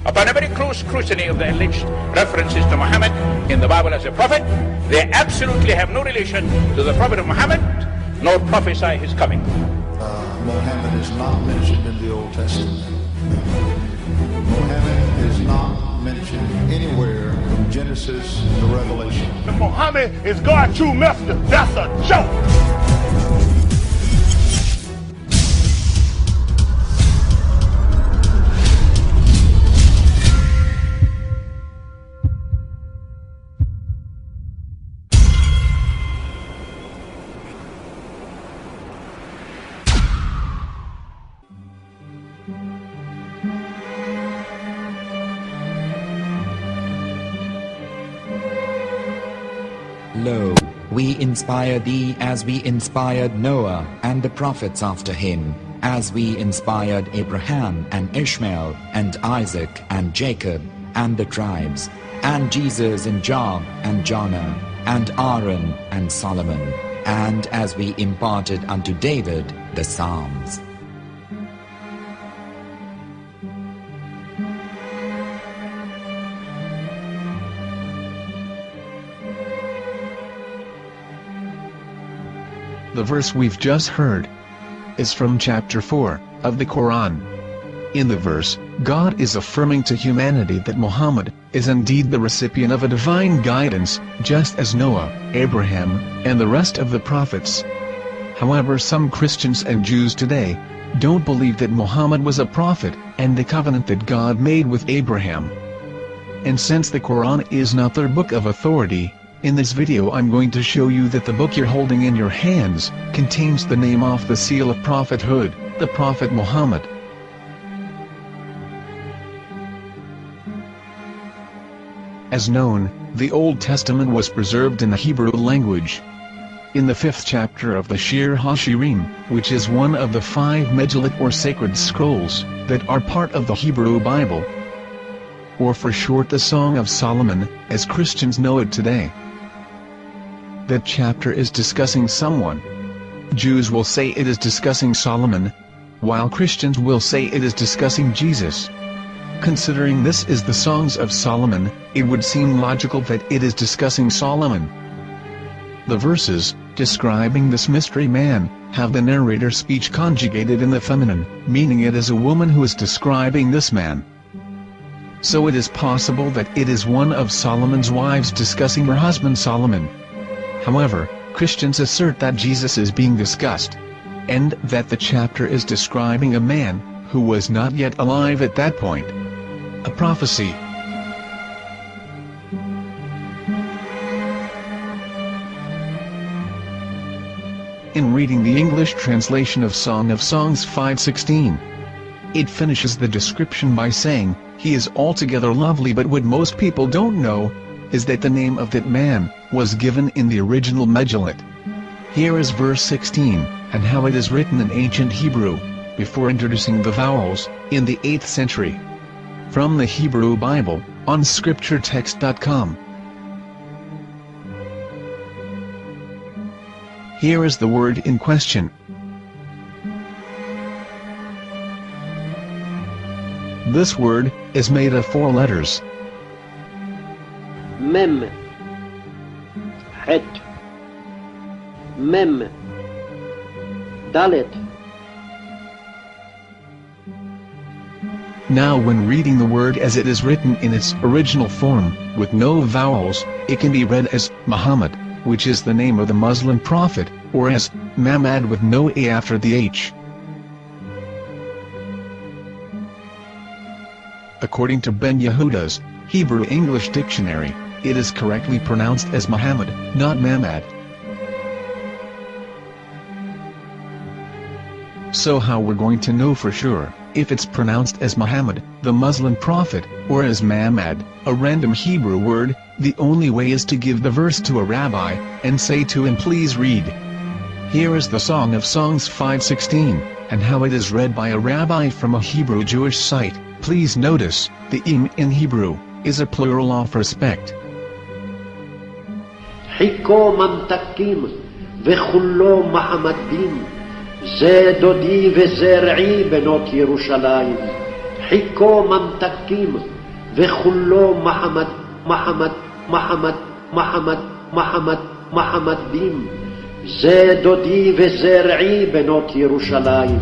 Upon a very close scrutiny of the alleged references to Muhammad in the Bible as a prophet, they absolutely have no relation to the Prophet of Muhammad, nor prophesy his coming. Muhammad is not mentioned in the Old Testament. Muhammad is not mentioned anywhere from Genesis to Revelation. Muhammad is God's true messenger. That's a joke. Lo, we inspire thee as we inspired Noah and the prophets after him, as we inspired Abraham and Ishmael and Isaac and Jacob and the tribes, and Jesus and Job and Jonah and Aaron and Solomon, and as we imparted unto David the Psalms. The verse we've just heard is from chapter 4 of the Quran. In the verse, God is affirming to humanity that Muhammad is indeed the recipient of a divine guidance, just as Noah, Abraham, and the rest of the prophets. However, some Christians and Jews today don't believe that Muhammad was a prophet and the covenant that God made with Abraham. And since the Quran is not their book of authority, in this video I'm going to show you that the book you're holding in your hands contains the name off the seal of prophethood, the Prophet Muhammad. As known, the Old Testament was preserved in the Hebrew language. In the 5th chapter of the Shir HaShirim, which is one of the 5 Megillat or sacred scrolls that are part of the Hebrew Bible, or for short the Song of Solomon, as Christians know it today. That chapter is discussing someone. Jews will say it is discussing Solomon, while Christians will say it is discussing Jesus. Considering this is the Songs of Solomon, it would seem logical that it is discussing Solomon. The verses, describing this mystery man, have the narrator's speech conjugated in the feminine, meaning it is a woman who is describing this man. So it is possible that it is one of Solomon's wives discussing her husband Solomon. However, Christians assert that Jesus is being discussed, and that the chapter is describing a man who was not yet alive at that point. A prophecy. In reading the English translation of Song of Songs 5:16, it finishes the description by saying, "He is altogether lovely," but what most people don't know is that the name of that man was given in the original Megillat. Here is verse 16, and how it is written in ancient Hebrew, before introducing the vowels, in the 8th century. From the Hebrew Bible, on scripturetext.com. Here is the word in question. This word is made of 4 letters. Mem, Het, Mem, Dalet. Now when reading the word as it is written in its original form, with no vowels, it can be read as Muhammad, which is the name of the Muslim prophet, or as Mamad with no A after the H. According to Ben Yehuda's Hebrew English Dictionary, it is correctly pronounced as Muhammad, not Mamad. So how we're going to know for sure if it's pronounced as Muhammad, the Muslim prophet, or as Mamad, a random Hebrew word? The only way is to give the verse to a rabbi and say to him, "Please read." Here is the Song of Songs 5:16, and how it is read by a rabbi from a Hebrew Jewish site. Please notice, the im in Hebrew is a plural of respect. חיכו ממתקים וכולו מעמדים, זה דודי וזרעי בנות ירושלים. חיכו ממתקים וכולו מחמד, מחמד, מחמד, מחמד, מחמד, מחמדים. זה דודי וזה רעי בנות ירושלים.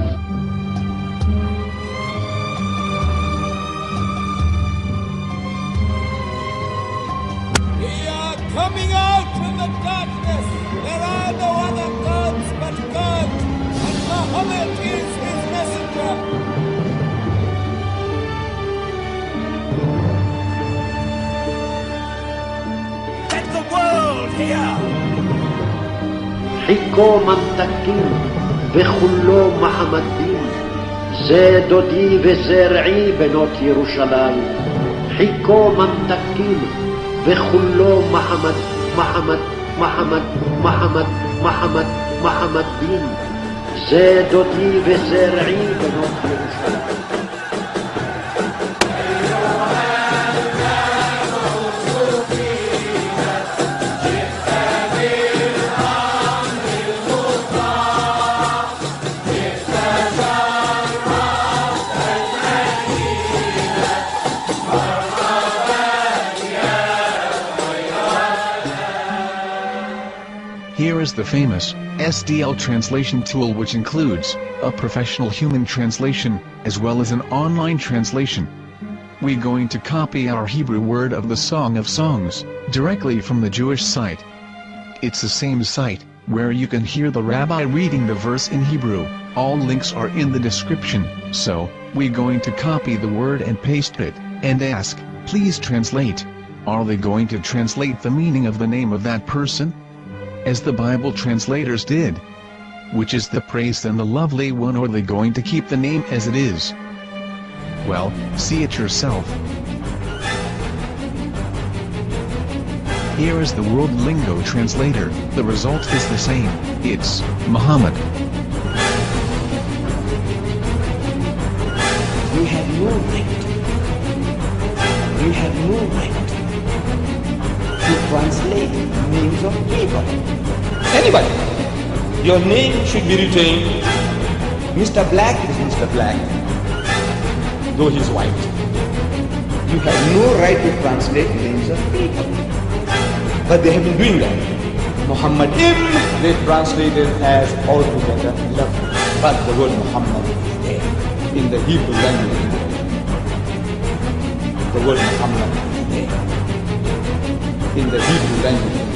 We are coming out of the darkness. There are no other gods but God, and Muhammad is his messenger. Let the world hear. חיכו ממתקים וכולו מחמדים. זה דודי וזה רעי בנות ירושלים. חיכו ממתקים וכולו מחמד, מחמד, מחמד, מחמד, מחמד, מחמדים. זה דודי וזה רעי בנות ירושלים. Here is the famous SDL translation tool, which includes a professional human translation, as well as an online translation. We're going to copy our Hebrew word of the Song of Songs, directly from the Jewish site. It's the same site, where you can hear the rabbi reading the verse in Hebrew. All links are in the description, so, we're going to copy the word and paste it, and ask, please translate. Are they going to translate the meaning of the name of that person? As the Bible translators did. Which is the praised and the lovely one, or are they going to keep the name as it is? Well, see it yourself. Here is the World Lingo Translator. The result is the same. It's Muhammad. We have no right. We have no right to translate names of people. Anybody. Your name should be retained. Mr. Black is Mr. Black, though he's white. You have no right to translate names of people. But they have been doing that. Muhammad they translated as altogether lovely. But the word Muhammad is there in the Hebrew language. The word Muhammad is there in the Hebrew language.